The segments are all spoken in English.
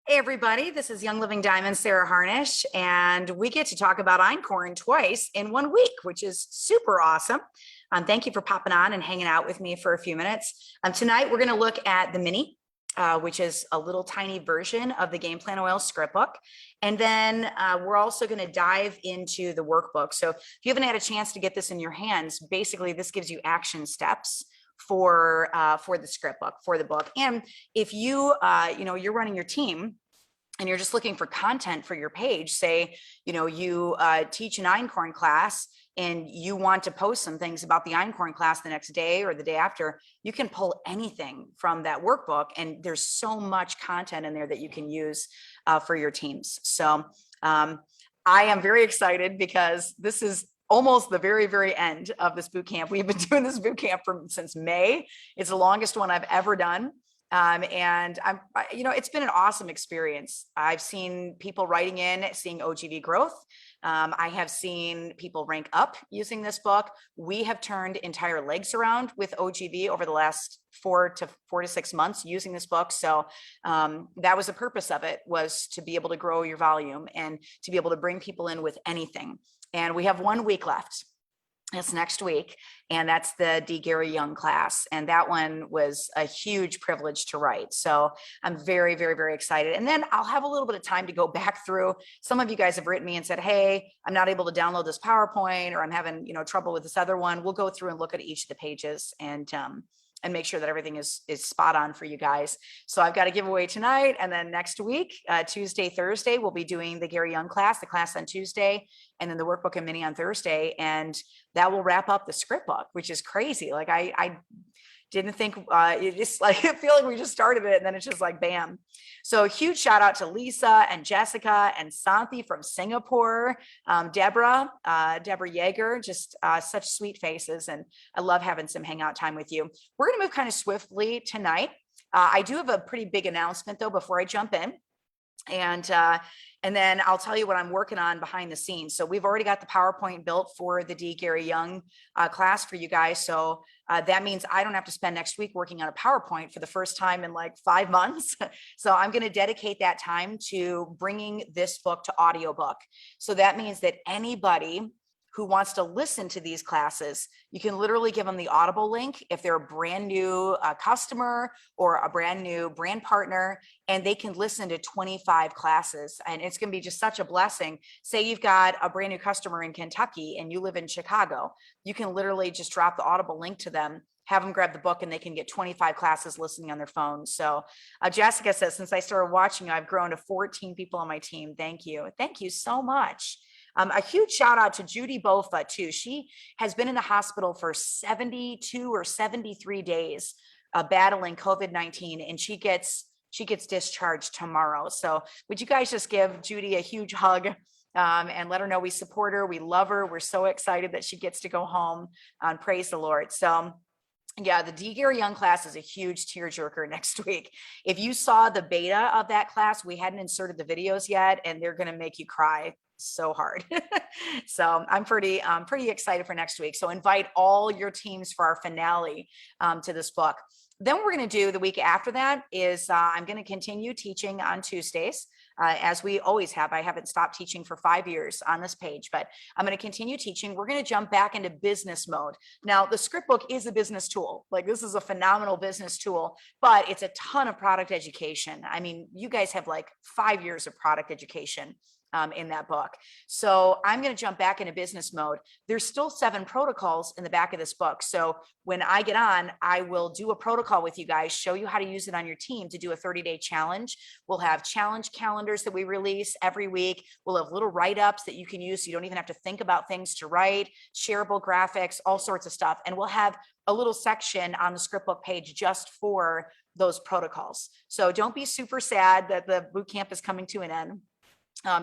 Hey everybody, this is Young Living Diamond, Sarah Harnish, and we get to talk about Einkorn twice in 1 week, which is super awesome. Thank you for popping on and hanging out with me for a few minutes. Tonight we're going to look at the mini, which is a little tiny version of the Game Plan Oil script book. And then we're also going to dive into the workbook. So if you haven't had a chance to get this in your hands, basically this gives you action steps for the script book, for the book. And if you're running your team and you're just looking for content for your page, say, you teach an Einkorn class and you want to post some things about the Einkorn class the next day or the day after, you can pull anything from that workbook. And there's so much content in there that you can use for your teams. So I am very excited because this is almost the very, very end of this boot camp. We've been doing this boot camp since May. It's the longest one I've ever done. And it's been an awesome experience. I've seen people writing in, seeing OGV growth. I have seen people rank up using this book. We have turned entire legs around with OGV over the last 4 to 6 months using this book. So that was the purpose of it, was to be able to grow your volume and to be able to bring people in with anything. And we have 1 week left. It's next week, and that's the D. Gary Young class. And that one was a huge privilege to write. So I'm very, very, very excited. And then I'll have a little bit of time to go back through. Some of you guys have written me and said, hey, I'm not able to download this PowerPoint, or I'm having, trouble with this other one. We'll go through and look at each of the pages and make sure that everything is spot on for you guys. So I've got a giveaway tonight. And then next week, Tuesday, Thursday, we'll be doing the Gary Young class, the class on Tuesday, and then the workbook and mini on Thursday. And that will wrap up the script book, which is crazy. Like I didn't think it just like, I feel like we just started it and then it's just like, bam. So huge shout out to Lisa and Jessica and Santhi from Singapore, Deborah Yeager, just such sweet faces. And I love having some hangout time with you. We're going to move kind of swiftly tonight. I do have a pretty big announcement though, before I jump in. And then I'll tell you what I'm working on behind the scenes. So we've already got the PowerPoint built for the D. Gary Young class for you guys. So that means I don't have to spend next week working on a PowerPoint for the first time in like 5 months. So I'm going to dedicate that time to bringing this book to audiobook. So that means that anybody who wants to listen to these classes, you can literally give them the Audible link if they're a brand new customer or a brand new brand partner, and they can listen to 25 classes. And it's going to be just such a blessing. Say you've got a brand new customer in Kentucky and you live in Chicago, you can literally just drop the Audible link to them, have them grab the book, and they can get 25 classes listening on their phone. So Jessica says, since I started watching you, I've grown to 14 people on my team. Thank you. Thank you so much. A huge shout out to Judy Bofa too. She has been in the hospital for 72 or 73 days battling COVID-19, and she gets discharged tomorrow. So would you guys just give Judy a huge hug and let her know we support her, we love her, we're so excited that she gets to go home. Praise the Lord. So yeah, the D. Gary Young class is a huge tearjerker next week. If you saw the beta of that class, we hadn't inserted the videos yet, and they're going to make you cry so hard. So I'm pretty excited for next week. So invite all your teams for our finale to this book. Then what we're going to do the week after that is I'm going to continue teaching on Tuesdays. As we always have. I haven't stopped teaching for 5 years on this page, but I'm going to continue teaching. We're going to jump back into business mode. Now, the script book is a business tool. Like, this is a phenomenal business tool, but it's a ton of product education. I mean, you guys have like 5 years of product education in that book. So I'm going to jump back into business mode. There's still 7 protocols in the back of this book. So when I get on, I will do a protocol with you guys, show you how to use it on your team to do a 30-day challenge. We'll have challenge calendars that we release every week. We'll have little write-ups that you can use. So you don't even have to think about things to write, shareable graphics, all sorts of stuff. And we'll have a little section on the script book page just for those protocols. So don't be super sad that the boot camp is coming to an end.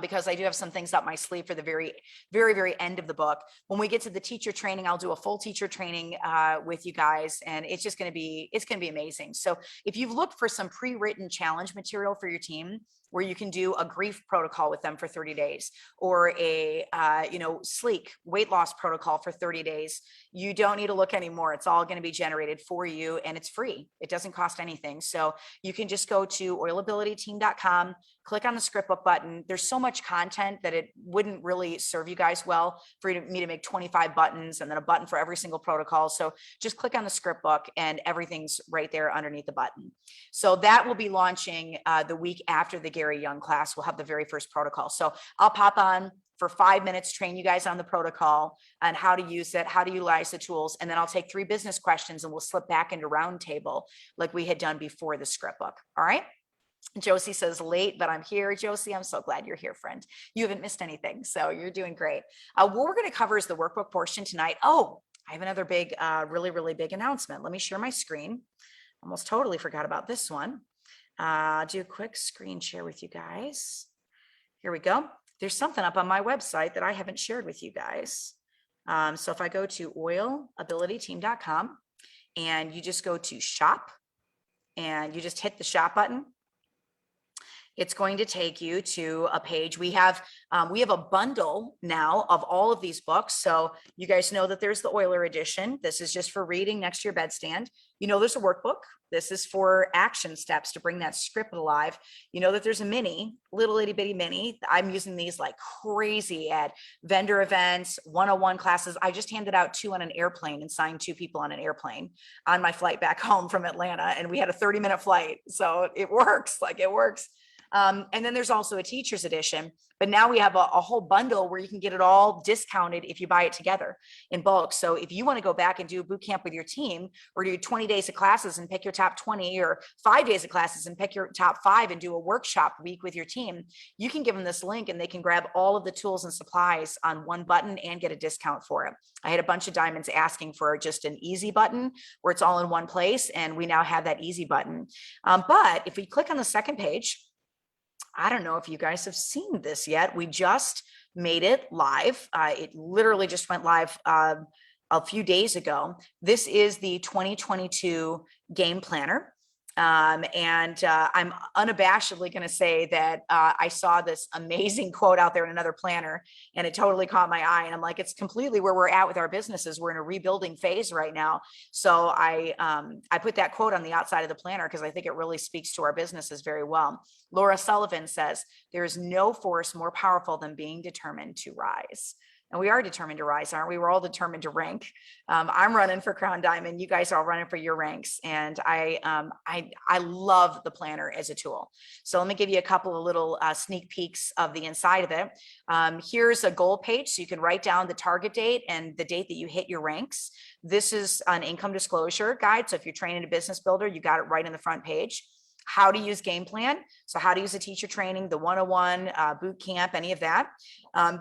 Because I do have some things up my sleeve for the very, very, very end of the book. When we get to the teacher training, I'll do a full teacher training with you guys, and it's just going to be, amazing. So if you've looked for some pre-written challenge material for your team, where you can do a grief protocol with them for 30 days or a, sleek weight loss protocol for 30 days. You don't need to look anymore. It's all going to be generated for you and it's free. It doesn't cost anything. So you can just go to oilabilityteam.com, click on the script book button. There's so much content that it wouldn't really serve you guys well for me to make 25 buttons and then a button for every single protocol. So just click on the script book and everything's right there underneath the button. So that will be launching the week after the Gary Young class. We'll have the very first protocol. So I'll pop on for 5 minutes, train you guys on the protocol and how to use it, how to utilize the tools. And then I'll take 3 business questions and we'll slip back into roundtable like we had done before the script book. All right. Josie says late, but I'm here. Josie, I'm so glad you're here, friend. You haven't missed anything. So you're doing great. What we're going to cover is the workbook portion tonight. Oh, I have another big, really, really big announcement. Let me share my screen. Almost totally forgot about this one. Do a quick screen share with you guys. Here we go. There's something up on my website that I haven't shared with you guys. So if I go to oilabilityteam.com and you just go to shop and you just hit the shop button, it's going to take you to a page. We have a bundle now of all of these books. So you guys know that there's the Oiler edition. This is just for reading next to your bedstand. You know, there's a workbook. This is for action steps to bring that script alive. You know that there's a mini, little itty bitty mini. I'm using these like crazy at vendor events, 101 classes. I just handed out 2 on an airplane and signed 2 people on an airplane on my flight back home from Atlanta. And we had a 30-minute flight. So it works, like it works. And then there's also a teacher's edition, but now we have a whole bundle where you can get it all discounted if you buy it together in bulk. So if you want to go back and do a boot camp with your team or do 20 days of classes and pick your top 20 or 5 days of classes and pick your top 5 and do a workshop week with your team, you can give them this link and they can grab all of the tools and supplies on one button and get a discount for it. I had a bunch of diamonds asking for just an easy button where it's all in one place. And we now have that easy button. But if we click on the second page, I don't know if you guys have seen this yet. We just made it live. It literally just went live a few days ago. This is the 2022 game planner. I'm unabashedly going to say that I saw this amazing quote out there in another planner and it totally caught my eye. And I'm like, it's completely where we're at with our businesses. We're in a rebuilding phase right now. So I put that quote on the outside of the planner because I think it really speaks to our businesses very well. Laura Sullivan says, there is no force more powerful than being determined to rise. And we are determined to rise, aren't we? We're all determined to rank. I'm running for Crown Diamond. You guys are all running for your ranks. And I love the planner as a tool. So let me give you a couple of little sneak peeks of the inside of it. Here's a goal page. So you can write down the target date and the date that you hit your ranks. This is an income disclosure guide. So if you're training a business builder, you got it right in the front page. How to use game plan. So how to use a teacher training, the 101 boot camp, any of that.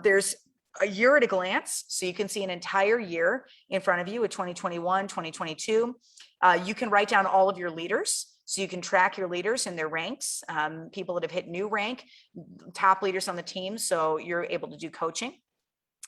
There's a year at a glance. So you can see an entire year in front of you with 2021, 2022. You can write down all of your leaders. So you can track your leaders and their ranks, people that have hit new rank, top leaders on the team. So you're able to do coaching.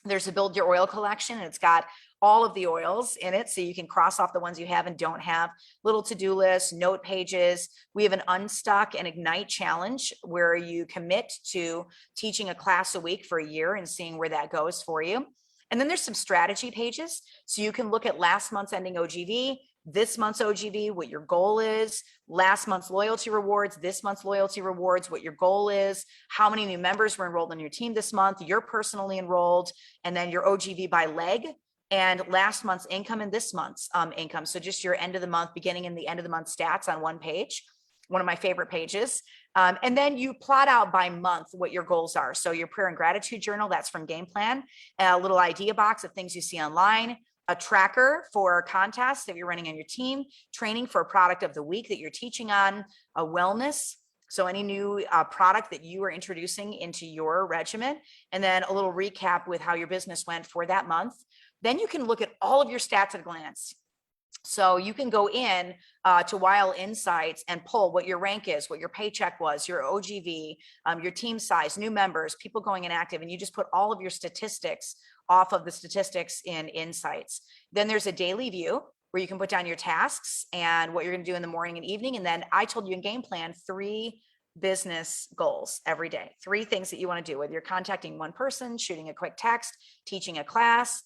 There's a build your oil collection and it's got all of the oils in it. So you can cross off the ones you have and don't have, little to-do lists, note pages. We have an unstuck and ignite challenge where you commit to teaching a class a week for a year and seeing where that goes for you. And then there's some strategy pages. So you can look at last month's ending OGV, this month's OGV, what your goal is, last month's loyalty rewards, this month's loyalty rewards, what your goal is, how many new members were enrolled on your team this month, you're personally enrolled, and then your OGV by leg, and last month's income and this month's income. So just your end of the month, beginning and the end of the month stats on one page, one of my favorite pages. And then you plot out by month what your goals are. So your prayer and gratitude journal, that's from Game Plan, a little idea box of things you see online, a tracker for contests that you're running on your team, training for a product of the week that you're teaching on, a wellness. So any new product that you are introducing into your regimen, and then a little recap with how your business went for that month. Then you can look at all of your stats at a glance. So you can go in to Weil Insights and pull what your rank is, what your paycheck was, your OGV, your team size, new members, people going inactive, and you just put all of your statistics off of the statistics in Insights. Then there's a daily view where you can put down your tasks and what you're going to do in the morning and evening. And then I told you in Game Plan 3 business goals every day. 3 things that you want to do, whether you're contacting one person, shooting a quick text, teaching a class.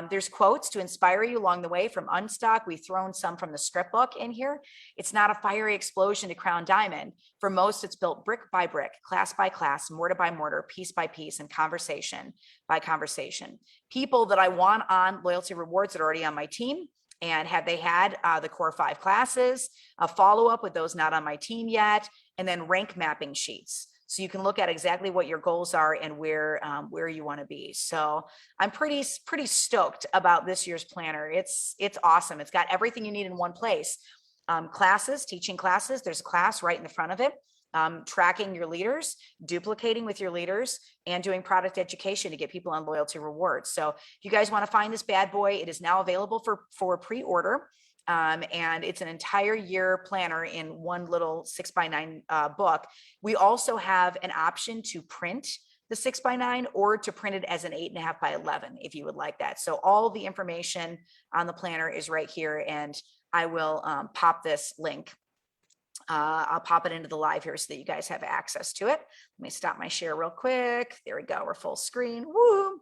There's quotes to inspire you along the way from Unstuck. We've thrown some from the script book in here. It's not a fiery explosion to crown diamond. For most, it's built brick by brick, class by class, mortar by mortar, piece by piece, and conversation by conversation. People that I want on loyalty rewards that are already on my team. And have they had the core 5 classes, a follow-up with those not on my team yet, and then rank mapping sheets. So you can look at exactly what your goals are and where you want to be. So I'm pretty stoked about this year's planner. It's awesome. It's got everything you need in one place. Classes, teaching classes. There's a class right in the front of it. Tracking your leaders, duplicating with your leaders, and doing product education to get people on loyalty rewards. So if you guys want to find this bad boy, it is now available for pre-order. And it's an entire year planner in one little 6x9 book. We also have an option to print the 6x9 or to print it as an 8.5x11 if you would like that. So all the information on the planner is right here, and I will pop this link. I'll pop it into the live here so that you guys have access to it. Let me stop my share real quick. There we go. We're full screen. Woo!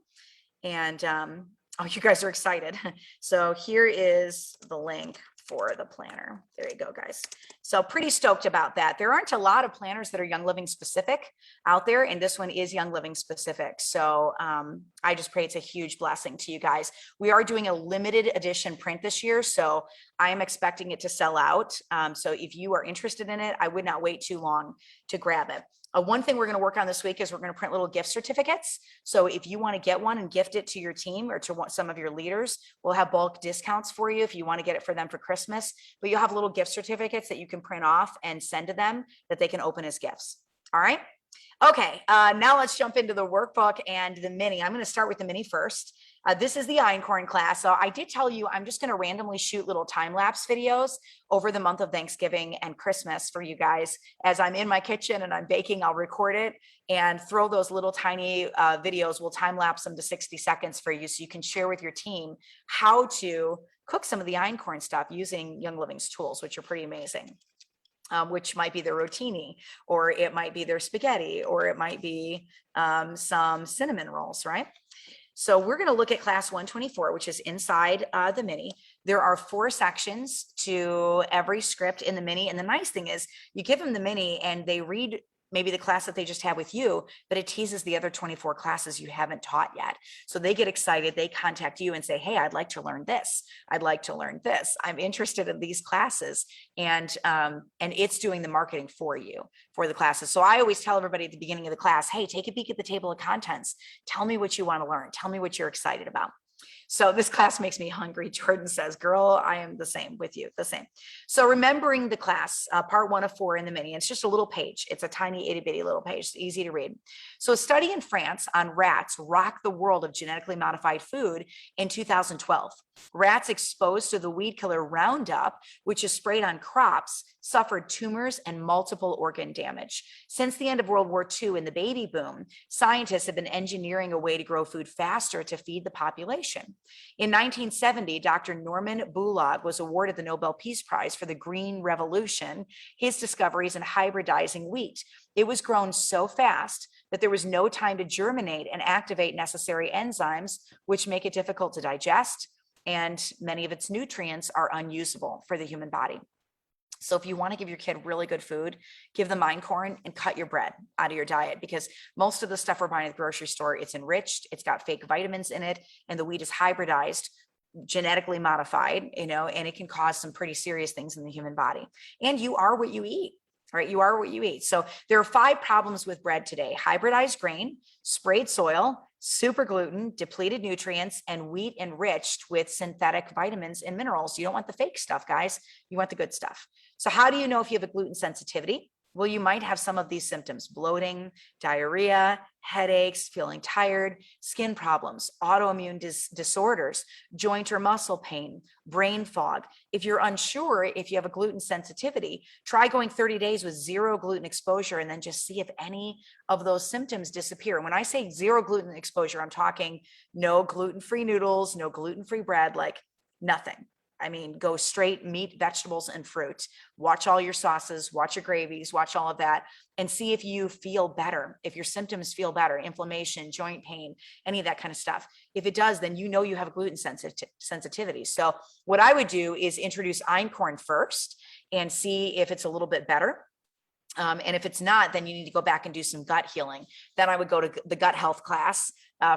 And oh, you guys are excited. So here is the link for the planner. There you go, guys. So pretty stoked about that. There aren't a lot of planners that are Young Living specific out there, and this one is Young Living specific. So I just pray it's a huge blessing to you guys. We are doing a limited edition print this year, so I am expecting it to sell out. So if you are interested in it, I would not wait too long to grab it. One thing we're going to work on this week is we're going to print little gift certificates. So if you want to get one and gift it to your team or to some of your leaders, we'll have bulk discounts for you if you want to get it for them for Christmas. But you'll have little gift certificates that you can print off and send to them that they can open as gifts. All right. Okay, now let's jump into the workbook and the mini. I'm going to start with the mini first. This is the Einkorn class. So I did tell you I'm just going to randomly shoot little time-lapse videos over the month of Thanksgiving and Christmas for you guys. As I'm in my kitchen and I'm baking, I'll record it and throw those little tiny videos. We'll time-lapse them to 60 seconds for you so you can share with your team how to cook some of the Einkorn stuff using Young Living's tools, which are pretty amazing. Which might be their rotini, or it might be their spaghetti, or it might be some cinnamon rolls, right? So we're going to look at class 124, which is inside the mini. There are 4 sections to every script in the mini. And the nice thing is you give them the mini and they read maybe the class that they just had with you, but it teases the other 24 classes you haven't taught yet. So they get excited. They contact you and say, hey, I'd like to learn this. I'd like to learn this. I'm interested in these classes. And it's doing the marketing for you for the classes. So I always tell everybody at the beginning of the class, hey, take a peek at the table of contents. Tell me what you want to learn. Tell me what you're excited about. So this class makes me hungry. Jordan says, girl, I am the same with you, the same. So remembering the class, part 1 of 4 in the mini, it's just a little page. It's a tiny itty bitty little page. It's easy to read. So a study in France on rats rocked the world of genetically modified food in 2012. Rats exposed to the weed killer Roundup, which is sprayed on crops, suffered tumors and multiple organ damage. Since the end of World War II and the baby boom, scientists have been engineering a way to grow food faster to feed the population. In 1970, Dr. Norman Borlaug was awarded the Nobel Peace Prize for the Green Revolution, his discoveries in hybridizing wheat. It was grown so fast that there was no time to germinate and activate necessary enzymes, which make it difficult to digest, and many of its nutrients are unusable for the human body. So if you want to give your kid really good food, give them Einkorn and cut your bread out of your diet, because most of the stuff we're buying at the grocery store, it's enriched, it's got fake vitamins in it, and the wheat is hybridized, genetically modified, and it can cause some pretty serious things in the human body. And you are what you eat. Right? You are what you eat. So there are 5 problems with bread today: hybridized grain, sprayed soil, super gluten, depleted nutrients, and wheat enriched with synthetic vitamins and minerals. You don't want the fake stuff, guys. You want the good stuff. So how do you know if you have a gluten sensitivity? Well, you might have some of these symptoms: bloating, diarrhea, headaches, feeling tired, skin problems, autoimmune disorders, joint or muscle pain, brain fog. If you're unsure if you have a gluten sensitivity, try going 30 days with 0 gluten exposure and then just see if any of those symptoms disappear. And when I say 0 gluten exposure, I'm talking no gluten-free noodles, no gluten-free bread, like nothing. I mean, go straight meat, vegetables, and fruit. Watch all your sauces, watch your gravies, watch all of that, and see if you feel better, if your symptoms feel better, inflammation, joint pain, any of that kind of stuff. If it does, then you know you have gluten sensitivity. So what I would do is introduce einkorn first and see if it's a little bit better. And if it's not, then you need to go back and do some gut healing. Then I would go to the gut health class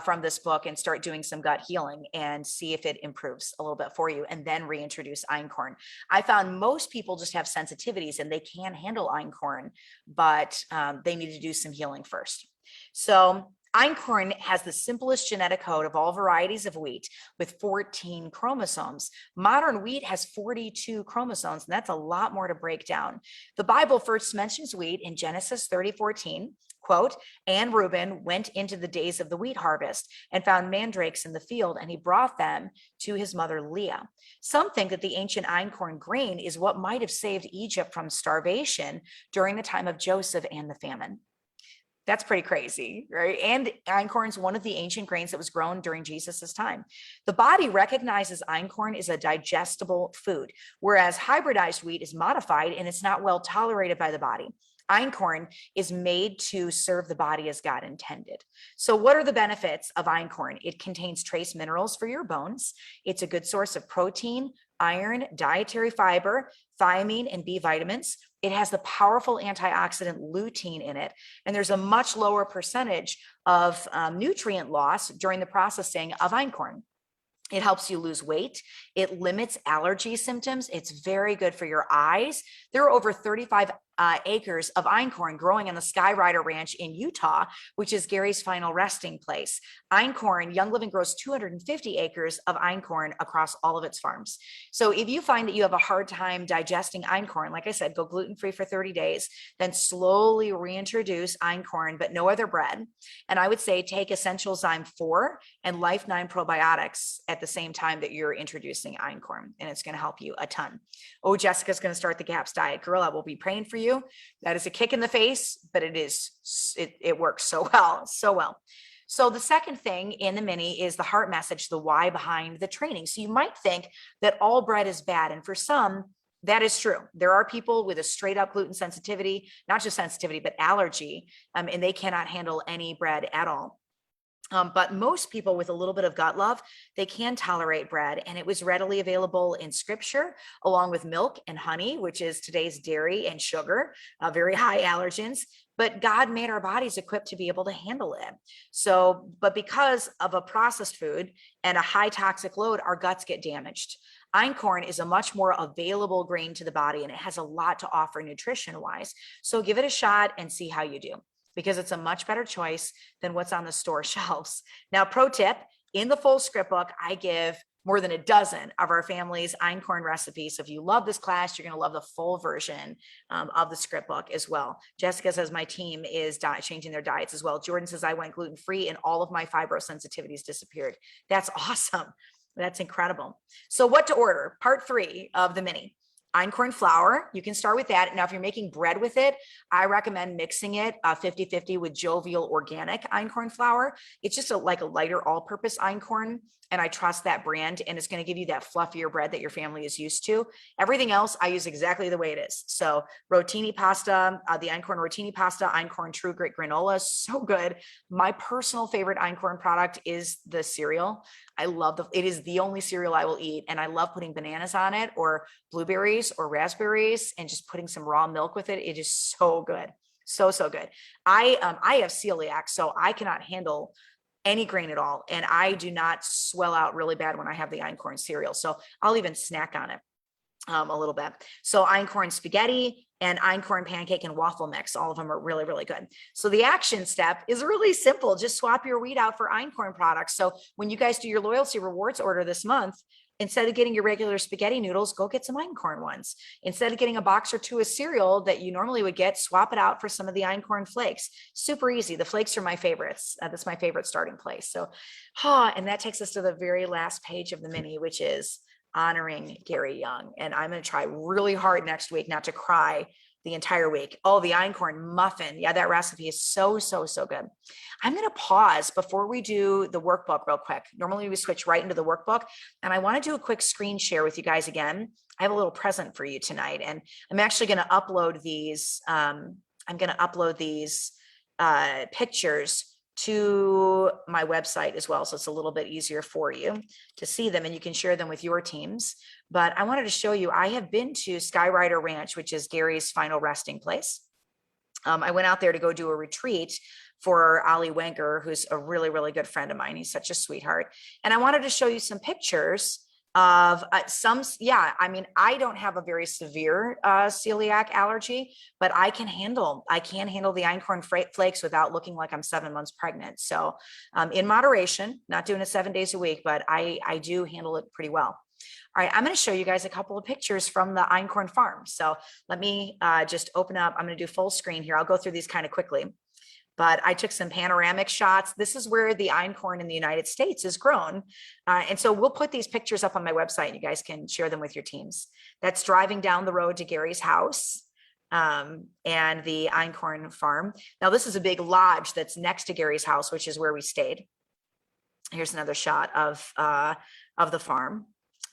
from this book and start doing some gut healing and see if it improves a little bit for you, and then reintroduce einkorn. I found most people just have sensitivities and they can handle einkorn, but they need to do some healing first. So einkorn has the simplest genetic code of all varieties of wheat with 14 chromosomes. Modern wheat has 42 chromosomes, and that's a lot more to break down. The Bible first mentions wheat in Genesis 30:14. Quote, and Reuben went into the days of the wheat harvest and found mandrakes in the field, and he brought them to his mother Leah. Some think that the ancient einkorn grain is what might have saved Egypt from starvation during the time of Joseph and the famine. That's pretty crazy, right? And einkorn is one of the ancient grains that was grown during Jesus's time. The body recognizes einkorn as a digestible food, whereas hybridized wheat is modified and it's not well tolerated by the body. Einkorn is made to serve the body as God intended. So what are the benefits of einkorn? It contains trace minerals for your bones. It's a good source of protein, iron, dietary fiber, thiamine, and B vitamins. It has the powerful antioxidant lutein in it, and there's a much lower percentage of nutrient loss during the processing of einkorn. It helps you lose weight. It limits allergy symptoms. It's very good for your eyes. There are over 35 acres of einkorn growing on the Skyrider Ranch in Utah, which is Gary's final resting place. Einkorn, Young Living grows 250 acres of einkorn across all of its farms. So if you find that you have a hard time digesting einkorn, like I said, go gluten-free for 30 days, then slowly reintroduce einkorn, but no other bread. And I would say take Essential Zyme 4 and Life 9 probiotics at the same time that you're introducing einkorn, and it's going to help you a ton. Oh, Jessica's going to start the GAPS diet. Girl, I will be praying for you. That is a kick in the face, but it works so well, so well. So the second thing in the mini is the heart message, the why behind the training. So you might think that all bread is bad. And for some, that is true. There are people with a straight up gluten sensitivity, not just sensitivity, but allergy, and they cannot handle any bread at all. But most people with a little bit of gut love, they can tolerate bread, and it was readily available in scripture along with milk and honey, which is today's dairy and sugar, very high allergens. But God made our bodies equipped to be able to handle it. So, but because of a processed food and a high toxic load, our guts get damaged. Einkorn is a much more available grain to the body, and it has a lot to offer nutrition wise. So give it a shot and see how you do, because it's a much better choice than what's on the store shelves. Now, pro tip, in the full script book, I give more than a dozen of our family's einkorn recipes. So if you love this class, you're going to love the full version of the script book as well. Jessica says my team is changing their diets as well. Jordan says I went gluten-free and all of my fibro sensitivities disappeared. That's awesome. That's incredible. So what to order? Part 3 of the mini. Einkorn flour, you can start with that. Now, if you're making bread with it, I recommend mixing it 50-50 with Jovial organic einkorn flour. It's just like a lighter all-purpose einkorn, and I trust that brand, and it's going to give you that fluffier bread that your family is used to. Everything else, I use exactly the way it is. So rotini pasta, the einkorn rotini pasta, einkorn true grit granola, so good. My personal favorite einkorn product is the cereal. I love it is the only cereal I will eat, and I love putting bananas on it or blueberries or raspberries and just putting some raw milk with it. It is so good. So good. I have celiac, so I cannot handle any grain at all. And I do not swell out really bad when I have the einkorn cereal. So I'll even snack on it a little bit. So einkorn spaghetti and einkorn pancake and waffle mix, all of them are really, really good. So the action step is really simple. Just swap your wheat out for einkorn products. So when you guys do your loyalty rewards order this month, instead of getting your regular spaghetti noodles, go get some einkorn ones. Instead of getting a box or two of cereal that you normally would get, swap it out for some of the einkorn flakes. Super easy. The flakes are my favorites. That's my favorite starting place. So, and that takes us to the very last page of the mini, which is honoring Gary Young. And I'm going to try really hard next week not to cry the entire week. Oh, the einkorn muffin. Yeah, that recipe is so, so, so good. I'm going to pause before we do the workbook real quick. Normally we switch right into the workbook, and I want to do a quick screen share with you guys again. I have a little present for you tonight, and I'm actually going to upload these. I'm going to upload these pictures to my website as well. So it's a little bit easier for you to see them, and you can share them with your teams. But I wanted to show you, I have been to Skyrider Ranch, which is Gary's final resting place. I went out there to go do a retreat for Ollie Wenker, who's a really, really good friend of mine. He's such a sweetheart. And I wanted to show you some pictures of I mean, I don't have a very severe celiac allergy, but I can handle the einkorn flakes without looking like I'm 7 months pregnant. So in moderation, not doing it 7 days a week, but I do handle it pretty well. All right, I'm going to show you guys a couple of pictures from the Einkorn farm. So let me just open up. I'm going to do full screen here. I'll go through these kind of quickly. But I took some panoramic shots. This is where the einkorn in the United States is grown. And so we'll put these pictures up on my website, and you guys can share them with your teams. That's driving down the road to Gary's house and the Einkorn farm. Now, this is a big lodge that's next to Gary's house, which is where we stayed. Here's another shot of the farm.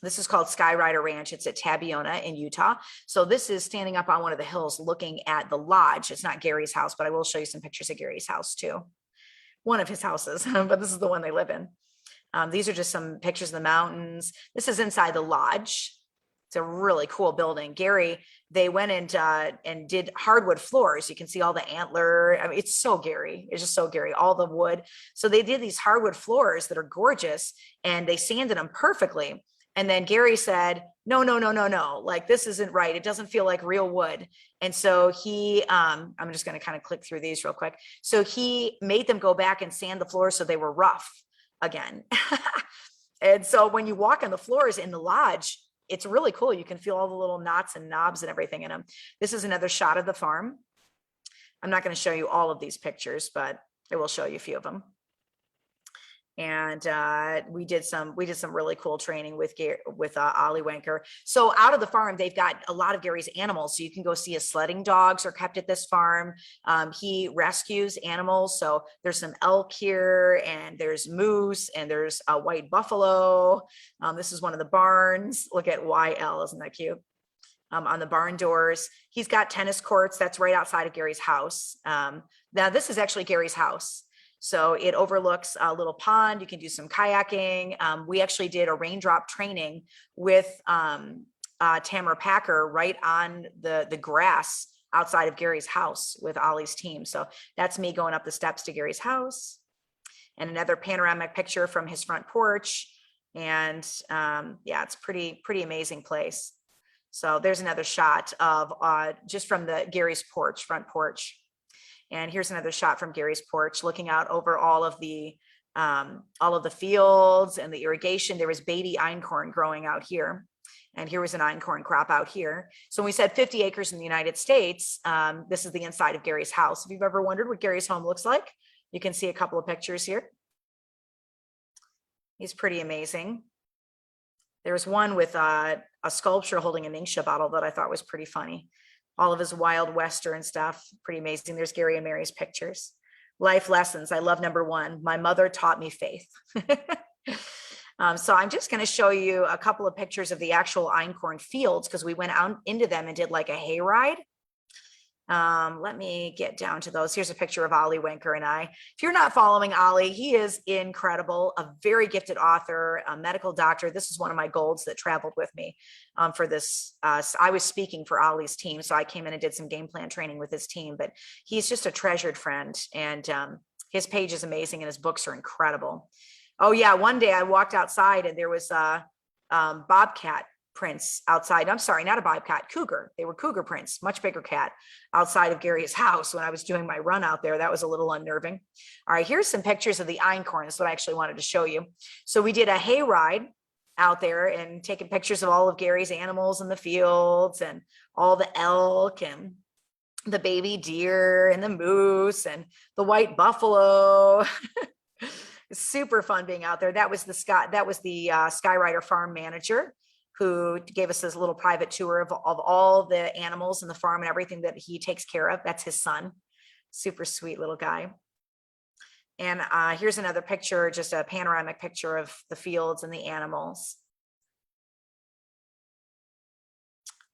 This is called Skyrider Ranch. It's at Tabiona in Utah. So this is standing up on one of the hills looking at the lodge. It's not Gary's house, but I will show you some pictures of Gary's house too. One of his houses, but this is the one they live in. These are just some pictures of the mountains. This is inside the lodge. It's a really cool building. Gary, they went and did hardwood floors. You can see all the antler. I mean, it's so Gary. It's just so Gary, all the wood. So they did these hardwood floors that are gorgeous, and they sanded them perfectly. And then Gary said, no, like this isn't right. It doesn't feel like real wood. And so he, I'm just going to kind of click through these real quick. So he made them go back and sand the floors so they were rough again. And so when you walk on the floors in the lodge, it's really cool. You can feel all the little knots and knobs and everything in them. This is another shot of the farm. I'm not going to show you all of these pictures, but I will show you a few of them. And we did some really cool training with Ollie Wenker. So out of the farm, they've got a lot of Gary's animals. So you can go see his sledding dogs are kept at this farm. He rescues animals. So there's some elk here, and there's moose, and there's a white buffalo. This is one of the barns. Look at YL, isn't that cute? On the barn doors. He's got tennis courts. That's right outside of Gary's house. Now this is actually Gary's house. So it overlooks a little pond. You can do some kayaking. We actually did a raindrop training with Tamara Packer right on the grass outside of Gary's house with Ollie's team. So that's me going up the steps to Gary's house. And another panoramic picture from his front porch. And yeah, it's pretty amazing place. So there's another shot of just from the Gary's porch, front porch. And here's another shot from Gary's porch, looking out over all of the fields and the irrigation. There was baby einkorn growing out here. And here was an einkorn crop out here. So when we said 50 acres in the United States, this is the inside of Gary's house. If you've ever wondered what Gary's home looks like, you can see a couple of pictures here. He's pretty amazing. There's one with a sculpture holding an Ningxia bottle that I thought was pretty funny. All of his Wild Western stuff, pretty amazing. There's Gary and Mary's pictures. Life lessons. I love number 1. My mother taught me faith. So I'm just going to show you a couple of pictures of the actual einkorn fields, because we went out into them and did like a hayride. Let me get down to those. Here's a picture of Ollie Wenker and I. If you're not following Ollie, he is incredible, a very gifted author, a medical doctor. This is one of my golds that traveled with me for this. I was speaking for Ollie's team, so I came in and did some game plan training with his team, but he's just a treasured friend, and his page is amazing and his books are incredible. Oh yeah, one day I walked outside and there was a bobcat prints outside. I'm sorry, not a bobcat, cougar. They were cougar prints, much bigger cat outside of Gary's house when I was doing my run out there. That was a little unnerving. All right, here's some pictures of the einkorn. That's what I actually wanted to show you. So we did a hayride out there and taking pictures of all of Gary's animals in the fields and all the elk and the baby deer and the moose and the white buffalo. Super fun being out there. That was the Skyrider farm manager who gave us this little private tour of all the animals in the farm and everything that he takes care of. That's his son. Super sweet little guy. And here's another picture, just a panoramic picture of the fields and the animals.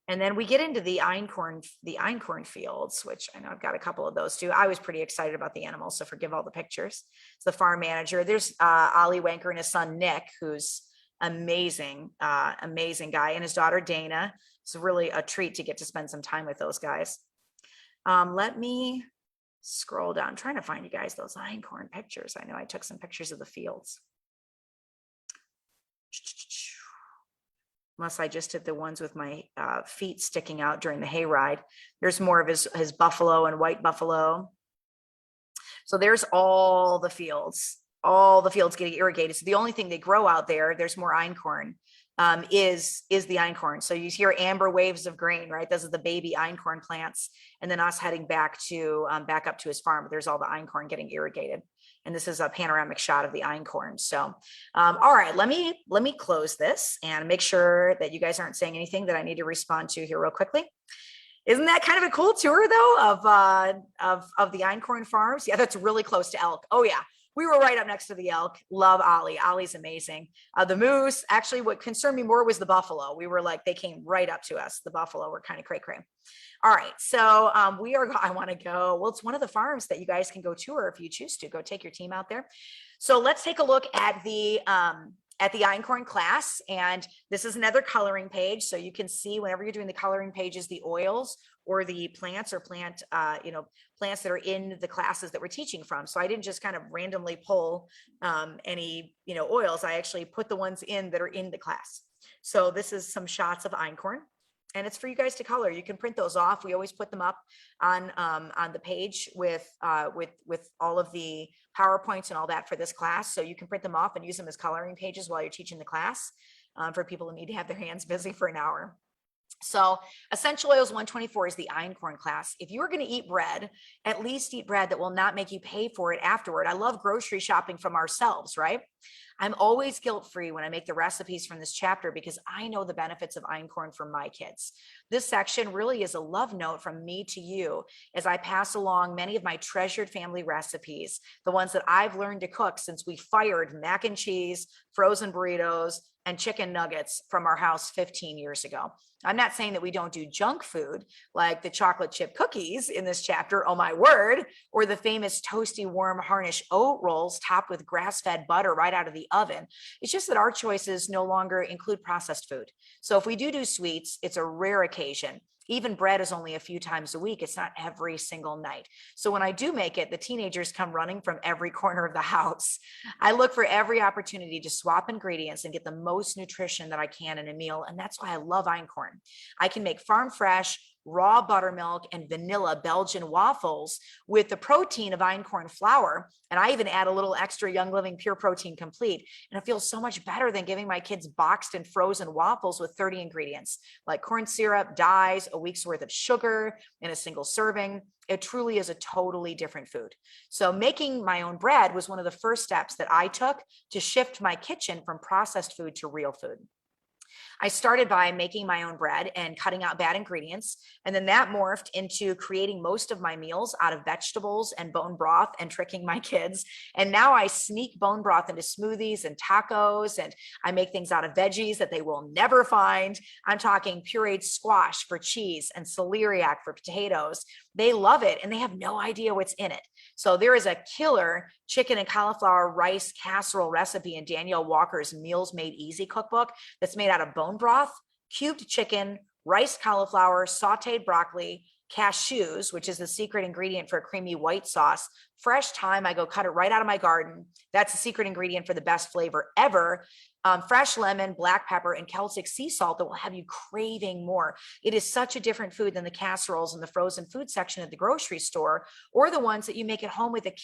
And then we get into the einkorn fields, which I know I've got a couple of those too. I was pretty excited about the animals, so forgive all the pictures. It's the farm manager. There's Ollie Wanker and his son Nick, who's amazing, amazing guy, and his daughter Dana. It's really a treat to get to spend some time with those guys. Let me scroll down. I'm trying to find you guys those einkorn pictures. I know I took some pictures of the fields. Unless I just did the ones with my feet sticking out during the hayride. There's more of his buffalo and white buffalo. So there's all the fields getting irrigated. So the only thing they grow out there's more einkorn, is the einkorn. So you hear amber waves of grain, right? Those are the baby einkorn plants. And then us heading back up to his farm, there's all the einkorn getting irrigated. And this is a panoramic shot of the einkorn. So, all right, let me close this and make sure that you guys aren't saying anything that I need to respond to here real quickly. Isn't that kind of a cool tour though of the einkorn farms? Yeah, that's really close to elk. Oh yeah. We were right up next to the elk. Love Ollie. Ollie's amazing. The moose, actually what concerned me more was the buffalo. We were like, they came right up to us. The buffalo were kind of cray-cray. All right, so I want to go, well, it's one of the farms that you guys can go tour if you choose to. Go take your team out there. So let's take a look at the einkorn class. And this is another coloring page. So you can see whenever you're doing the coloring pages, the oils or the plants or plants that are in the classes that we're teaching from. So I didn't just kind of randomly pull any, oils. I actually put the ones in that are in the class. So this is some shots of einkorn. And it's for you guys to color. You can print those off. We always put them up on the page with all of the PowerPoints and all that for this class. So you can print them off and use them as coloring pages while you're teaching the class for people who need to have their hands busy for an hour. So Essential Oils 124 is the einkorn class. If you're going to eat bread, at least eat bread that will not make you pay for it afterward. I love grocery shopping from ourselves, right? I'm always guilt-free when I make the recipes from this chapter because I know the benefits of einkorn for my kids. This section really is a love note from me to you as I pass along many of my treasured family recipes, the ones that I've learned to cook since we fired mac and cheese, frozen burritos, and chicken nuggets from our house 15 years ago. I'm not saying that we don't do junk food like the chocolate chip cookies in this chapter, oh my word, or the famous toasty warm Harnish oat rolls topped with grass-fed butter right out of the oven. It's just that our choices no longer include processed food. So if we do sweets, it's a rare occasion. Even bread is only a few times a week. It's not every single night. So when I do make it, the teenagers come running from every corner of the house. I look for every opportunity to swap ingredients and get the most nutrition that I can in a meal. And that's why I love einkorn. I can make farm fresh, raw buttermilk and vanilla Belgian waffles with the protein of einkorn flour. And I even add a little extra Young Living Pure Protein Complete. And it feels so much better than giving my kids boxed and frozen waffles with 30 ingredients like corn syrup, dyes, a week's worth of sugar in a single serving. It truly is a totally different food. So making my own bread was one of the first steps that I took to shift my kitchen from processed food to real food. I started by making my own bread and cutting out bad ingredients. And then that morphed into creating most of my meals out of vegetables and bone broth and tricking my kids. And now I sneak bone broth into smoothies and tacos, and I make things out of veggies that they will never find. I'm talking pureed squash for cheese and celeriac for potatoes. They love it and they have no idea what's in it. So there is a killer chicken and cauliflower rice casserole recipe in Danielle Walker's Meals Made Easy cookbook that's made out of bone broth, cubed chicken, rice cauliflower, sauteed broccoli, cashews, which is the secret ingredient for a creamy white sauce, fresh thyme. I go cut it right out of my garden. That's the secret ingredient for the best flavor ever. Fresh lemon, black pepper, and Celtic sea salt that will have you craving more. It is such a different food than the casseroles in the frozen food section at the grocery store, or the ones that you make at home with a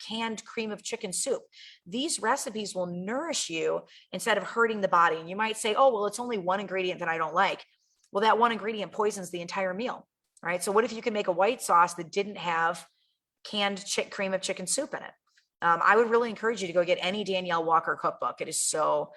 canned cream of chicken soup. These recipes will nourish you instead of hurting the body. And you might say, oh, well, it's only one ingredient that I don't like. Well, that one ingredient poisons the entire meal, right? So what if you can make a white sauce that didn't have canned cream of chicken soup in it? I would really encourage you to go get any Danielle Walker cookbook. They're so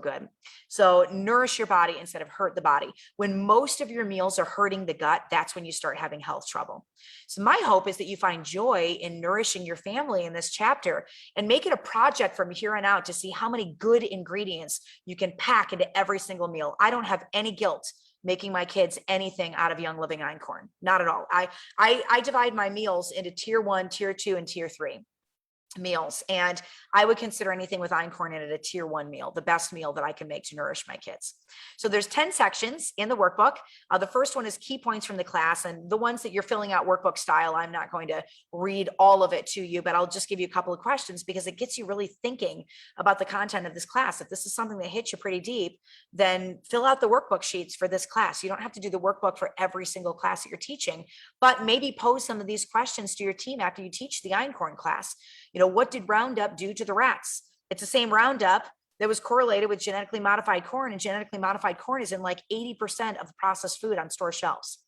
good. So nourish your body instead of hurt the body. When most of your meals are hurting the gut, that's when you start having health trouble. So my hope is that you find joy in nourishing your family in this chapter and make it a project from here on out to see how many good ingredients you can pack into every single meal. I don't have any guilt making my kids anything out of Young Living Einkorn. Not at all. I divide my meals into tier 1, tier 2, and tier 3 meals. And I would consider anything with Einkorn in it a tier 1 meal, the best meal that I can make to nourish my kids. So there's 10 sections in the workbook. The first one is key points from the class, and the ones that you're filling out workbook style, I'm not going to read all of it to you, but I'll just give you a couple of questions because it gets you really thinking about the content of this class. If this is something that hits you pretty deep, then fill out the workbook sheets for this class. You don't have to do the workbook for every single class that you're teaching, but maybe pose some of these questions to your team after you teach the Einkorn class. What did Roundup do to the rats? It's the same Roundup that was correlated with genetically modified corn, and genetically modified corn is in like 80% of the processed food on store shelves.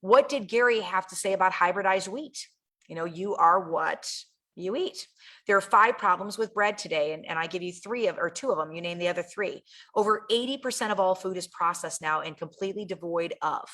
What did Gary have to say about hybridized wheat? You are what you eat. There are 5 problems with bread today, and I give you 2 of them. You name the other 3. Over 80% of all food is processed now and completely devoid of.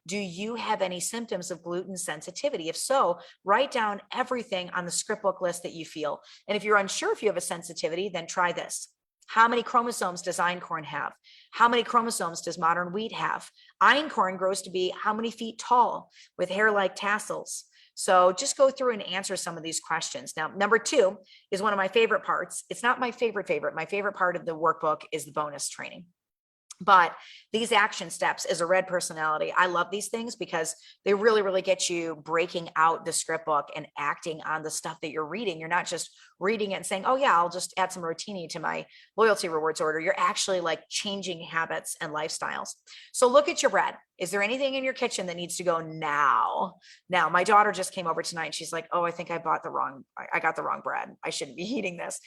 Do you have any symptoms of gluten sensitivity? If so, write down everything on the script book list that you feel. And if you're unsure if you have a sensitivity, then try this. How many chromosomes does Einkorn have? How many chromosomes does modern wheat have? Einkorn grows to be how many feet tall with hair like tassels? So just go through and answer some of these questions. Now, number 2 is one of my favorite parts. It's not my favorite. My favorite part of the workbook is the bonus training. But these action steps as a red personality, I love these things because they really, really get you breaking out the script book and acting on the stuff that you're reading. You're not just reading it and saying, oh yeah, I'll just add some rotini to my loyalty rewards order. You're actually like changing habits and lifestyles. So look at your bread. Is there anything in your kitchen that needs to go now? Now, my daughter just came over tonight. And she's like, oh, I think I got the wrong bread. I shouldn't be eating this.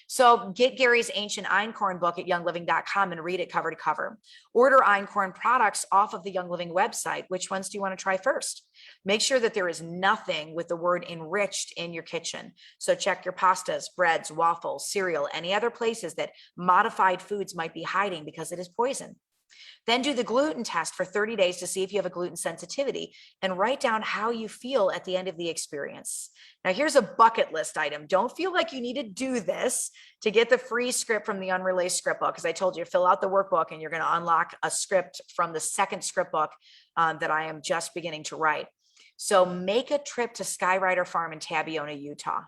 So get Gary's Ancient Einkorn book at youngliving.com and read it cover to cover. Order Einkorn products off of the Young Living website. Which ones do you want to try first? Make sure that there is nothing with the word enriched in your kitchen. So check your pastas, breads, waffles, cereal, any other places that modified foods might be hiding because it is poison. Then do the gluten test for 30 days to see if you have a gluten sensitivity and write down how you feel at the end of the experience. Now, here's a bucket list item. Don't feel like you need to do this to get the free script from the Unreleased script book, because I told you, fill out the workbook and you're going to unlock a script from the second script book that I am just beginning to write. So make a trip to Skyrider Farm in Tabiona, Utah.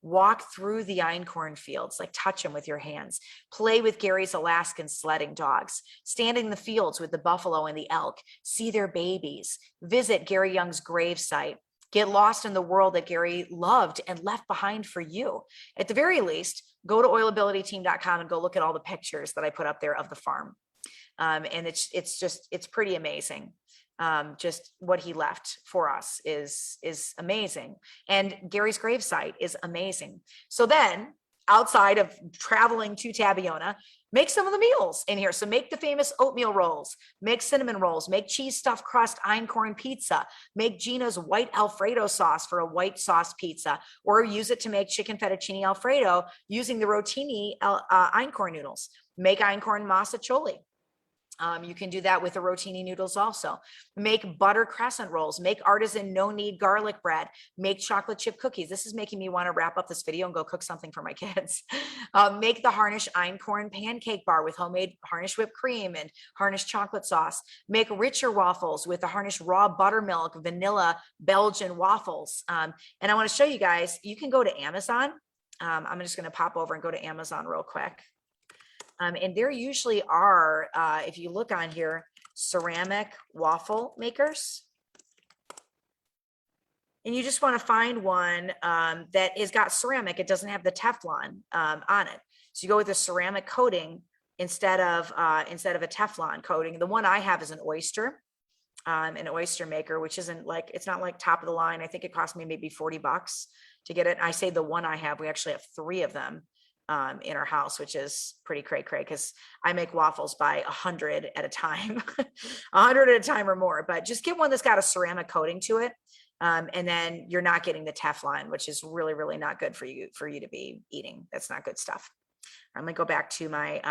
Walk through the einkorn fields, like touch them with your hands. Play with Gary's Alaskan sledding dogs. Stand in the fields with the buffalo and the elk. See their babies. Visit Gary Young's grave site. Get lost in the world that Gary loved and left behind for you. At the very least, go to oilabilityteam.com and go look at all the pictures that I put up there of the farm. And it's pretty amazing. Just what he left for us is amazing. And Gary's gravesite is amazing. So then, outside of traveling to Tabiona, make some of the meals in here. So make the famous oatmeal rolls, make cinnamon rolls, make cheese stuffed crust einkorn pizza, make Gina's white Alfredo sauce for a white sauce pizza, or use it to make chicken fettuccine Alfredo using the rotini einkorn noodles. Make einkorn massacholi. You can do that with the rotini noodles also. Make butter crescent rolls, make artisan no-knead garlic bread, make chocolate chip cookies. This is making me want to wrap up this video and go cook something for my kids. Make the Harnish Einkorn pancake bar with homemade Harnish whipped cream and Harnish chocolate sauce. Make richer waffles with the Harnish raw buttermilk, vanilla Belgian waffles. And I want to show you guys, you can go to Amazon. I'm just going to pop over and go to Amazon real quick. And there usually are, if you look on here, ceramic waffle makers. And you just want to find one that has got ceramic. It doesn't have the Teflon on it. So you go with a ceramic coating instead of a Teflon coating. The one I have is an oyster maker, which isn't like, it's not like top of the line. I think it cost me maybe $40 to get it. I say the one I have, we actually have 3 of them in our house, which is pretty cray because I make waffles by 100 at a time, 100 at a time or more, but just get one that's got a ceramic coating to it. And then you're not getting the Teflon, which is really, really not good for you to be eating. That's not good stuff. I'm gonna go back to my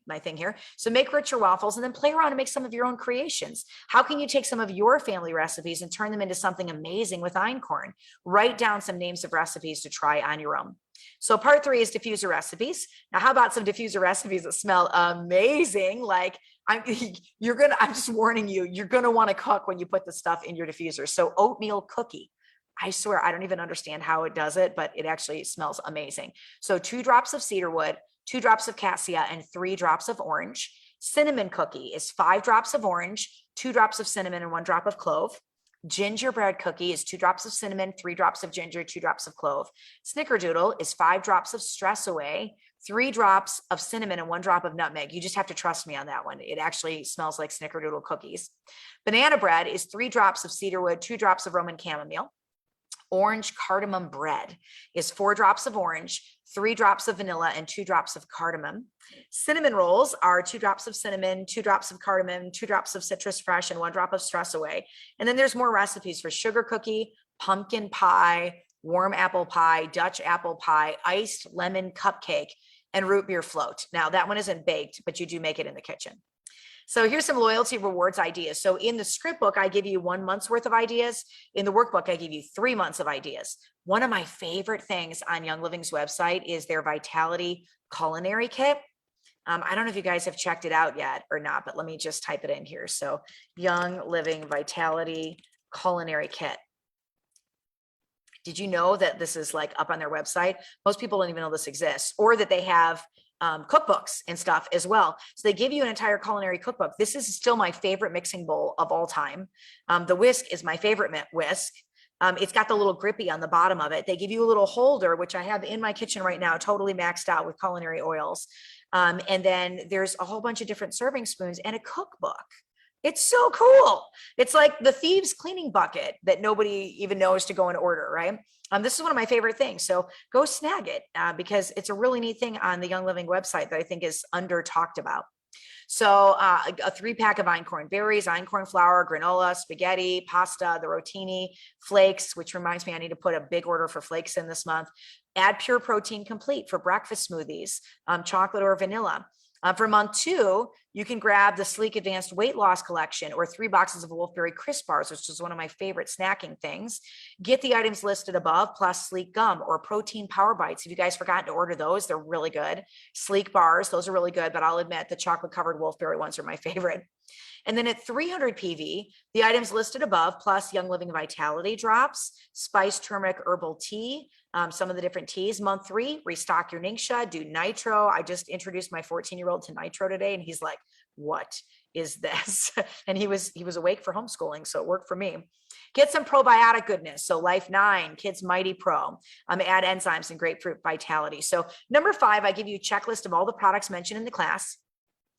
my thing here. So make richer waffles and then play around and make some of your own creations. How can you take some of your family recipes and turn them into something amazing with Einkorn? Write down some names of recipes to try on your own. So part 3 is diffuser recipes. Now, how about some diffuser recipes that smell amazing? Like I'm just warning you, you're gonna want to cook when you put the stuff in your diffuser. So oatmeal cookie. I swear, I don't even understand how it does it, but it actually smells amazing. So 2 drops of cedarwood, 2 drops of cassia, and 3 drops of orange. Cinnamon cookie is 5 drops of orange, 2 drops of cinnamon, and 1 drop of clove. Gingerbread cookie is 2 drops of cinnamon, 3 drops of ginger, 2 drops of clove. Snickerdoodle is 5 drops of stress away, 3 drops of cinnamon, and 1 drop of nutmeg. You just have to trust me on that one. It actually smells like snickerdoodle cookies. Banana bread is 3 drops of cedarwood, 2 drops of Roman chamomile. Orange cardamom bread is 4 drops of orange, 3 drops of vanilla, and 2 drops of cardamom. Cinnamon rolls are 2 drops of cinnamon, 2 drops of cardamom, 2 drops of citrus fresh, and 1 drop of stress away. And then there's more recipes for sugar cookie, pumpkin pie, warm apple pie, Dutch apple pie, iced lemon cupcake, and root beer float. Now that one isn't baked, but you do make it in the kitchen. So here's some loyalty rewards ideas. So in the script book, I give you 1 month's worth of ideas. In the workbook, I give you 3 months of ideas. One of my favorite things on Young Living's website is their Vitality Culinary Kit. I don't know if you guys have checked it out yet or not, but let me just type it in here. So Young Living Vitality Culinary Kit. Did you know that this is like up on their website? Most people don't even know this exists, or that they have cookbooks and stuff as well. So they give you an entire culinary cookbook. This is still my favorite mixing bowl of all time. The whisk is my favorite whisk. It's got the little grippy on the bottom of it. They give you a little holder, which I have in my kitchen right now, totally maxed out with culinary oils. And then there's a whole bunch of different serving spoons and a cookbook. It's so cool. It's like the thieves cleaning bucket that nobody even knows to go and order, right? This is one of my favorite things. So go snag it because it's a really neat thing on the Young Living website that I think is under talked about. So a 3-pack of einkorn berries, einkorn flour, granola, spaghetti, pasta, the rotini, flakes, which reminds me I need to put a big order for flakes in this month. Add pure protein complete for breakfast smoothies, chocolate or vanilla. For month 2, you can grab the Sleek Advanced Weight Loss Collection or 3 boxes of Wolfberry Crisp Bars, which is one of my favorite snacking things. Get the items listed above, plus Sleek Gum or Protein Power Bites. If you guys forgot to order those, they're really good. Sleek Bars, those are really good, but I'll admit the chocolate-covered Wolfberry ones are my favorite. And then at 300 PV, the items listed above, plus Young Living Vitality Drops, Spice Turmeric Herbal Tea, some of the different teas. Month 3, restock your Ningxia, do Nitro. I just introduced my 14-year-old to Nitro today, and he's like, what is this? And he was awake for homeschooling, so it worked for me. Get some probiotic goodness. So Life 9, Kids Mighty Pro, add enzymes and grapefruit vitality. So number 5, I give you a checklist of all the products mentioned in the class.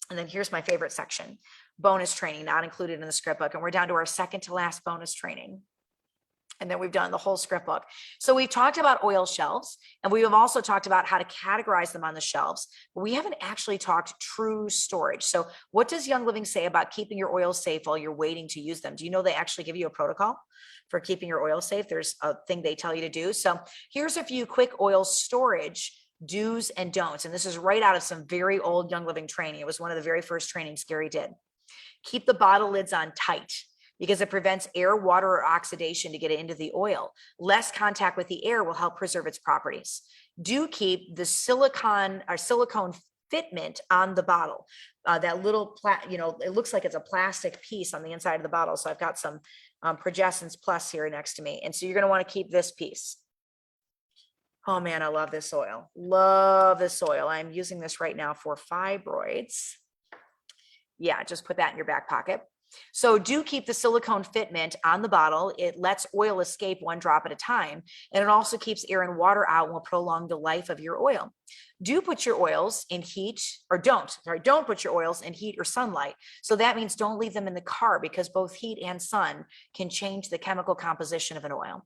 And then here's my favorite section, bonus training, not included in the script book. And we're down to our second to last bonus training. And then we've done the whole script book. So we've talked about oil shelves, and we have also talked about how to categorize them on the shelves, but we haven't actually talked true storage. So what does Young Living say about keeping your oils safe while you're waiting to use them? Do you know they actually give you a protocol for keeping your oil safe? There's a thing they tell you to do. So here's a few quick oil storage do's and don'ts. And this is right out of some very old Young Living training. It was one of the very first trainings Gary did. Keep the bottle lids on tight, because it prevents air, water, or oxidation to get into the oil. Less contact with the air will help preserve its properties. Do keep the silicone fitment on the bottle. That little, it looks like it's a plastic piece on the inside of the bottle. So I've got some Progessence Plus here next to me. And so you're gonna wanna keep this piece. Oh man, I love this oil. Love this oil. I'm using this right now for fibroids. Yeah, just put that in your back pocket. So do keep the silicone fitment on the bottle. It lets oil escape 1 drop at a time. And it also keeps air and water out and will prolong the life of your oil. Do put your oils in heat, or don't put your oils in heat or sunlight. So that means don't leave them in the car, because both heat and sun can change the chemical composition of an oil.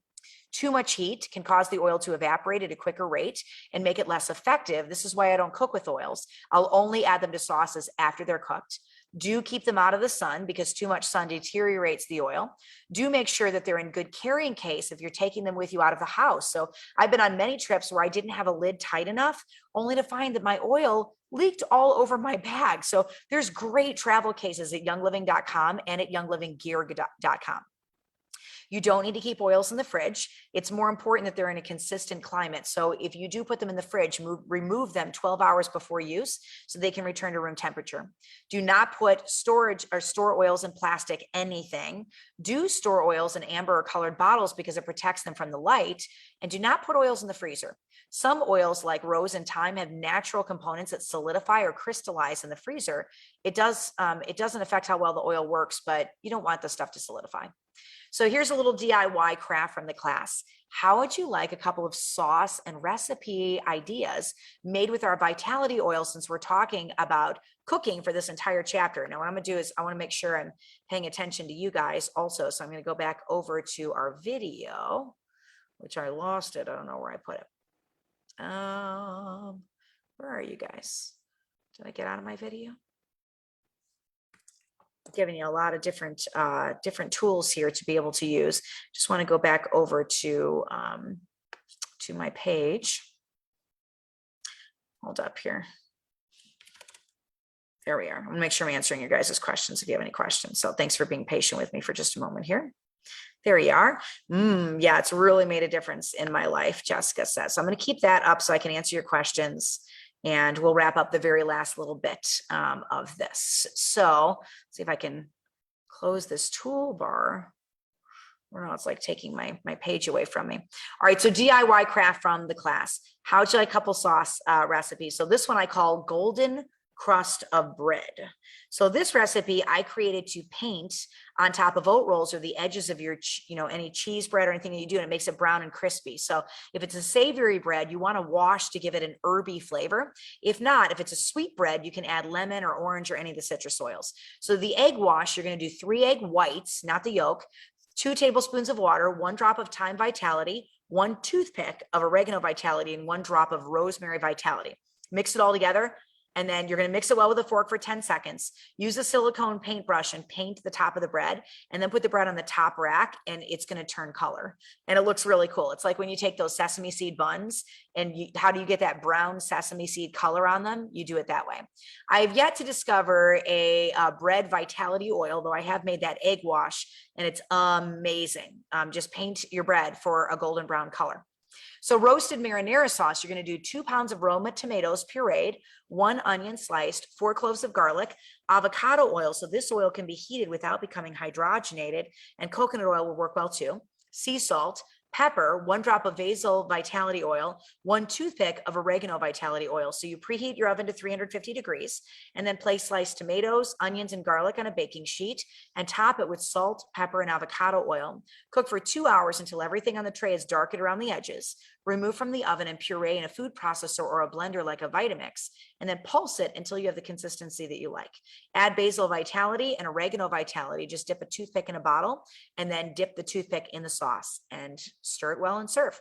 Too much heat can cause the oil to evaporate at a quicker rate and make it less effective. This is why I don't cook with oils. I'll only add them to sauces after they're cooked. Do keep them out of the sun because too much sun deteriorates the oil. Do make sure that they're in good carrying case if you're taking them with you out of the house. So I've been on many trips where I didn't have a lid tight enough, only to find that my oil leaked all over my bag. So there's great travel cases at youngliving.com and at younglivinggear.com. You don't need to keep oils in the fridge. It's more important that they're in a consistent climate. So if you do put them in the fridge, remove them 12 hours before use so they can return to room temperature. Do not put storage or store oils in plastic anything. Do store oils in amber or colored bottles because it protects them from the light. And do not put oils in the freezer. Some oils like rose and thyme have natural components that solidify or crystallize in the freezer. It doesn't affect how well the oil works, but you don't want the stuff to solidify. So here's a little DIY craft from the class. How would you like a couple of sauce and recipe ideas made with our vitality oil, since we're talking about cooking for this entire chapter? Now, what I'm going to do is I want to make sure I'm paying attention to you guys also. So I'm going to go back over to our video, which I lost it. I don't know where I put it. Where are you guys? Did I get out of my video? Giving you a lot of different tools here to be able to use. Just want to go back over to my page. Hold up here. There we are. I'm gonna make sure I'm answering your guys' questions if you have any questions. So thanks for being patient with me for just a moment here. There you are. Yeah, it's really made a difference in my life, Jessica says. So I'm going to keep that up so I can answer your questions. And we'll wrap up the very last little bit of this. So let's see if I can close this toolbar. Or no, it's like taking my page away from me. All right, so DIY craft from the class. How would you like a couple sauce recipes? So this one I call golden crust of bread. So this recipe I created to paint on top of oat rolls or the edges of your, any cheese bread or anything that you do, and it makes it brown and crispy. So if it's a savory bread, you want to wash to give it an herby flavor. If not, if it's a sweet bread, you can add lemon or orange or any of the citrus oils. So the egg wash, you're going to do 3 egg whites, not the yolk, 2 tablespoons of water, 1 drop of thyme vitality, 1 toothpick of oregano vitality, and 1 drop of rosemary vitality. Mix it all together. And then you're going to mix it well with a fork for 10 seconds. Use a silicone paintbrush and paint the top of the bread, and then put the bread on the top rack, and it's going to turn color. And it looks really cool. It's like when you take those sesame seed buns and how do you get that brown sesame seed color on them? You do it that way. I have yet to discover a bread vitality oil, though I have made that egg wash, and it's amazing. Just paint your bread for a golden brown color. So roasted marinara sauce, you're going to do 2 pounds of Roma tomatoes pureed, 1 onion sliced, 4 cloves of garlic, avocado oil. So this oil can be heated without becoming hydrogenated, and coconut oil will work well too. Sea salt, pepper, 1 drop of basil vitality oil, 1 toothpick of oregano vitality oil. So you preheat your oven to 350 degrees and then place sliced tomatoes, onions, and garlic on a baking sheet and top it with salt, pepper, and avocado oil. Cook for 2 hours until everything on the tray is darkened around the edges. Remove from the oven and puree in a food processor or a blender like a Vitamix, and then pulse it until you have the consistency that you like. Add basil vitality and oregano vitality. Just dip a toothpick in a bottle and then dip the toothpick in the sauce and stir it well and serve.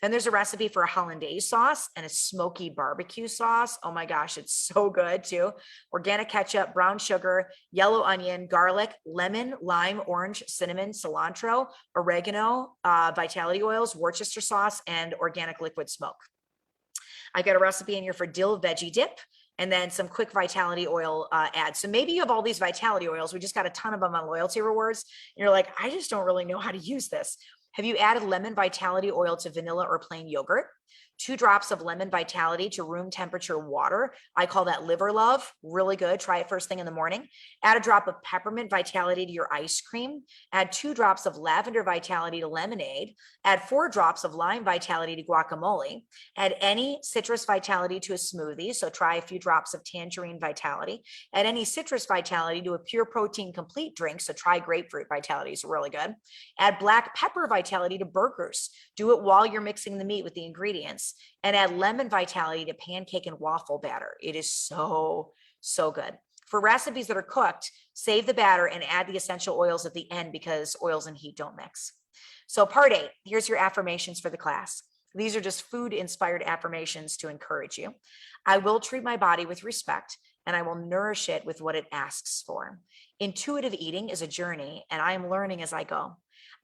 Then there's a recipe for a hollandaise sauce and a smoky barbecue sauce. Oh my gosh, it's so good too. Organic ketchup, brown sugar, yellow onion, garlic, lemon, lime, orange, cinnamon, cilantro, oregano, vitality oils, Worcester sauce, and organic liquid smoke. I've got a recipe in here for dill veggie dip, and then some quick vitality oil ads. So maybe you have all these vitality oils. We just got a ton of them on loyalty rewards. And you're like, I just don't really know how to use this. Have you added lemon vitality oil to vanilla or plain yogurt? 2 drops of lemon vitality to room temperature water. I call that liver love. Really good. Try it first thing in the morning. Add a drop of peppermint vitality to your ice cream. Add 2 drops of lavender vitality to lemonade. Add 4 drops of lime vitality to guacamole. Add any citrus vitality to a smoothie. So try a few drops of tangerine vitality. Add any citrus vitality to a pure protein complete drink. So try grapefruit vitality. It's really good. Add black pepper vitality to burgers. Do it while you're mixing the meat with the ingredients. And add lemon vitality to pancake and waffle batter. It is so, so good. For recipes that are cooked, save the batter and add the essential oils at the end because oils and heat don't mix. So part 8, here's your affirmations for the class. These are just food-inspired affirmations to encourage you. I will treat my body with respect and I will nourish it with what it asks for. Intuitive eating is a journey, and I am learning as I go.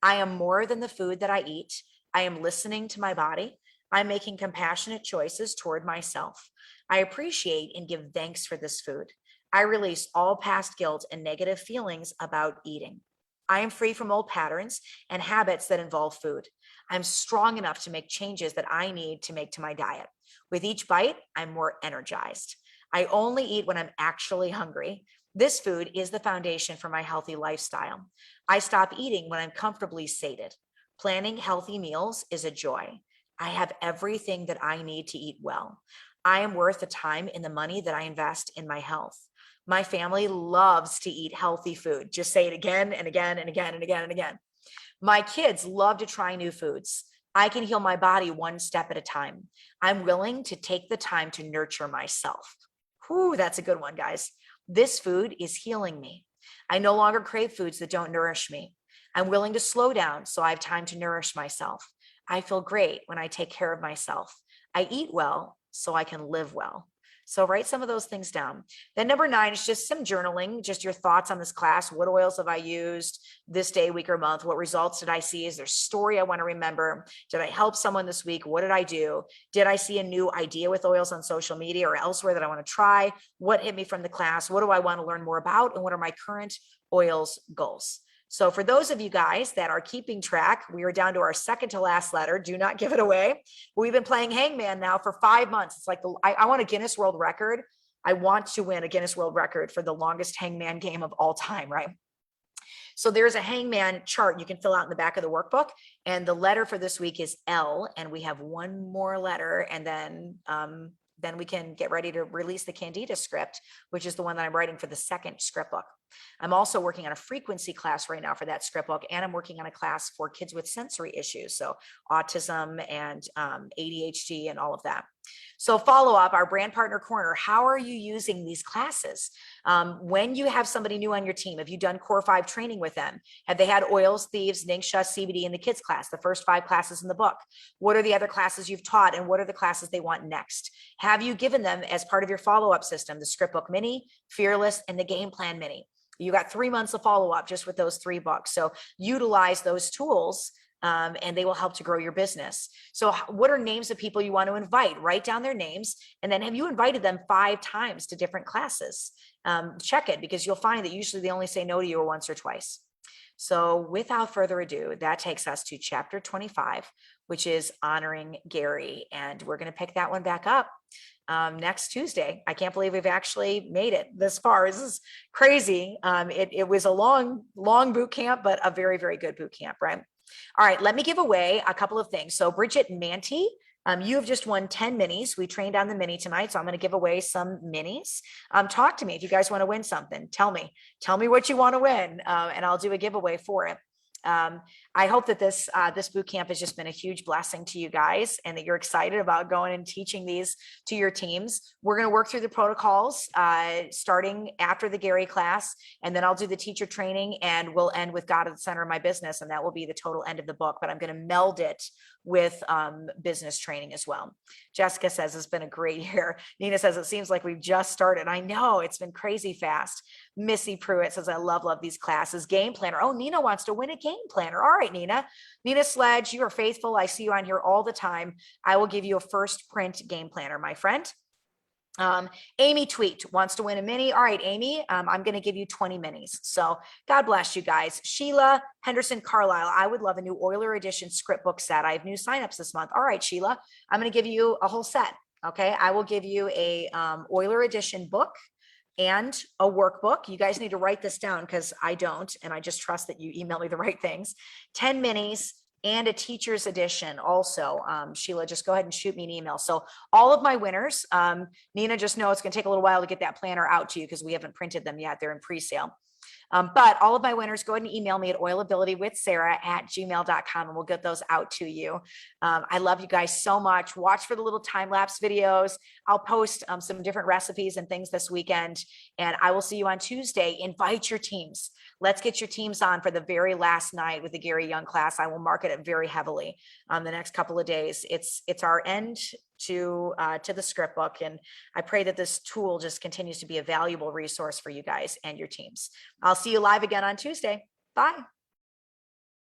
I am more than the food that I eat. I am listening to my body. I'm making compassionate choices toward myself. I appreciate and give thanks for this food. I release all past guilt and negative feelings about eating. I am free from old patterns and habits that involve food. I'm strong enough to make changes that I need to make to my diet. With each bite, I'm more energized. I only eat when I'm actually hungry. This food is the foundation for my healthy lifestyle. I stop eating when I'm comfortably sated. Planning healthy meals is a joy. I have everything that I need to eat well. I am worth the time and the money that I invest in my health. My family loves to eat healthy food. Just say it again and again and again and again and again. My kids love to try new foods. I can heal my body one step at a time. I'm willing to take the time to nurture myself. Whew, that's a good one, guys. This food is healing me. I no longer crave foods that don't nourish me. I'm willing to slow down so I have time to nourish myself. I feel great when I take care of myself. I eat well so I can live well. So write some of those things down. Then number 9 is just some journaling, just your thoughts on this class. What oils have I used this day, week, or month? What results did I see? Is there a story I want to remember? Did I help someone this week? What did I do? Did I see a new idea with oils on social media or elsewhere that I want to try? What hit me from the class? What do I want to learn more about? And what are my current oils goals? So for those of you guys that are keeping track, we are down to our second to last letter. Do not give it away. We've been playing Hangman now for 5 months. It's like I want a Guinness World Record. I want to win a Guinness World Record for the longest Hangman game of all time, right? So there's a Hangman chart you can fill out in the back of the workbook. And the letter for this week is L. And we have one more letter. And then we can get ready to release the Candida script, which is the one that I'm writing for the second script book. I'm also working on a frequency class right now for that script book, and I'm working on a class for kids with sensory issues, so autism and ADHD and all of that. So follow up, our brand partner corner. How are you using these classes? When you have somebody new on your team, have you done core 5 training with them? Have they had oils, thieves, Ningxia, CBD in the kids class, the first 5 classes in the book? What are the other classes you've taught, and what are the classes they want next? Have you given them, as part of your follow-up system, the script book mini, fearless, and the game plan mini? You got 3 months of follow-up just with those 3 books. So utilize those tools and they will help to grow your business. So what are names of people you want to invite? Write down their names. And then have you invited them 5 times to different classes? Check it, because you'll find that usually they only say no to you once or twice. So without further ado, that takes us to chapter 25, which is honoring Gary. And we're going to pick that one back up next Tuesday. I can't believe we've actually made it this far. This is crazy. It was a long boot camp, but a very, very good boot camp, right? All right, let me give away a couple of things. So Bridget Manti, you have just won 10 minis. We trained on the mini tonight, so I'm going to give away some minis. Talk to me if you guys want to win something. Tell me what you want to win, and I'll do a giveaway for it. I hope that this boot camp has just been a huge blessing to you guys, and that you're excited about going and teaching these to your teams. We're going to work through the protocols starting after the Gary class, and then I'll do the teacher training, and we'll end with God at the center of my business, and that will be the total end of the book. But I'm going to meld it with business training as well. Jessica says it's been a great year. Nina says it seems like we've just started. I know, it's been crazy fast. Missy Pruitt says I love these classes. Game planner. Oh, Nina wants to win a game planner. All right, Nina. Nina Sledge, you are faithful. I see you on here all the time. I will give you a first print game planner, my friend. Amy Tweet wants to win a mini. All right, Amy, I'm going to give you 20 minis. So God bless you guys. Sheila Henderson Carlisle, I would love a new Euler edition script book set. I have new signups this month. All right, Sheila, I'm going to give you a whole set. Okay, I will give you a Euler edition book and a workbook. You guys need to write this down because I don't, and I just trust that you email me the right things. 10 minis and a teacher's edition also. Sheila, just go ahead and shoot me an email. So all of my winners, Nina, just know it's going to take a little while to get that planner out to you because we haven't printed them yet. They're in pre-sale. But all of my winners, go ahead and email me at oilabilitywithsarah@gmail.com and we'll get those out to you. I love you guys so much. Watch for the little time-lapse videos. I'll post some different recipes and things this weekend, and I will see you on Tuesday. Invite your teams. Let's get your teams on for the very last night with the Gary Young class. I will market it very heavily the next couple of days. It's our end to the script book. And I pray that this tool just continues to be a valuable resource for you guys and your teams. I'll see you live again on Tuesday. Bye.